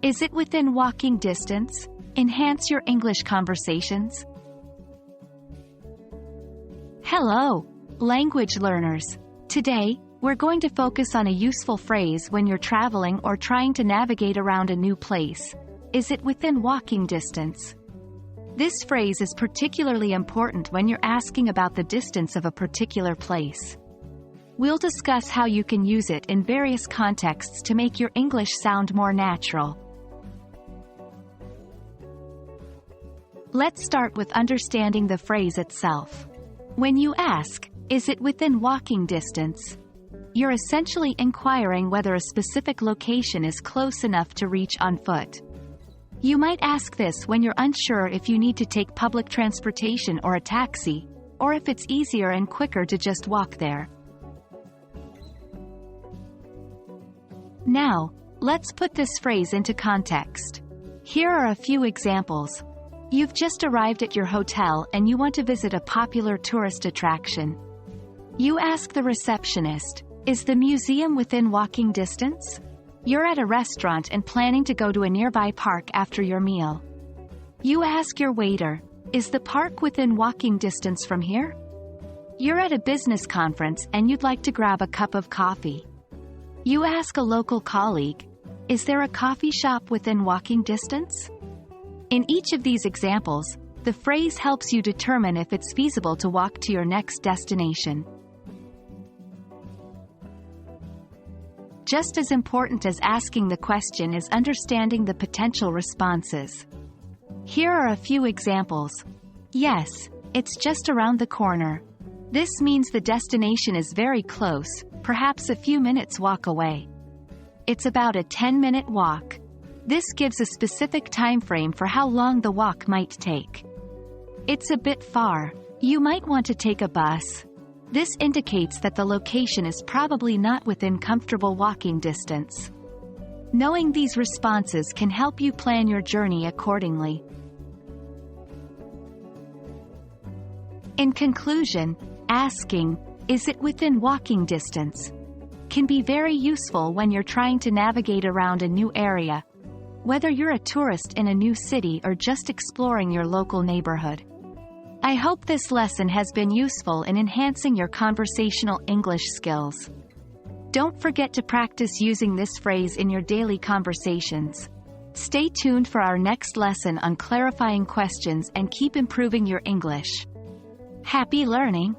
Is it within walking distance? Enhance your English conversations. Hello, language learners. Today, we're going to focus on a useful phrase when you're traveling or trying to navigate around a new place. Is it within walking distance? This phrase is particularly important when you're asking about the distance of a particular place. We'll discuss how you can use it in various contexts to make your English sound more natural. Let's start with understanding the phrase itself. When you ask, "Is it within walking distance?" you're essentially inquiring whether a specific location is close enough to reach on foot. You might ask this when you're unsure if you need to take public transportation or a taxi, or if it's easier and quicker to just walk there. Now, let's put this phrase into context. Here are a few examples. You've just arrived at your hotel and you want to visit a popular tourist attraction. You ask the receptionist, "Is the museum within walking distance?" You're at a restaurant and planning to go to a nearby park after your meal. You ask your waiter, "Is the park within walking distance from here?" You're at a business conference and you'd like to grab a cup of coffee. You ask a local colleague, "Is there a coffee shop within walking distance?" In each of these examples, the phrase helps you determine if it's feasible to walk to your next destination. Just as important as asking the question is understanding the potential responses. Here are a few examples. Yes, it's just around the corner. This means the destination is very close, perhaps a few minutes walk away. It's about a 10-minute walk. This gives a specific time frame for how long the walk might take. It's a bit far. You might want to take a bus. This indicates that the location is probably not within comfortable walking distance. Knowing these responses can help you plan your journey accordingly. In conclusion, asking, "Is it within walking distance?" can be very useful when you're trying to navigate around a new area, whether you're a tourist in a new city or just exploring your local neighborhood. I hope this lesson has been useful in enhancing your conversational English skills. Don't forget to practice using this phrase in your daily conversations. Stay tuned for our next lesson on clarifying questions and keep improving your English. Happy learning!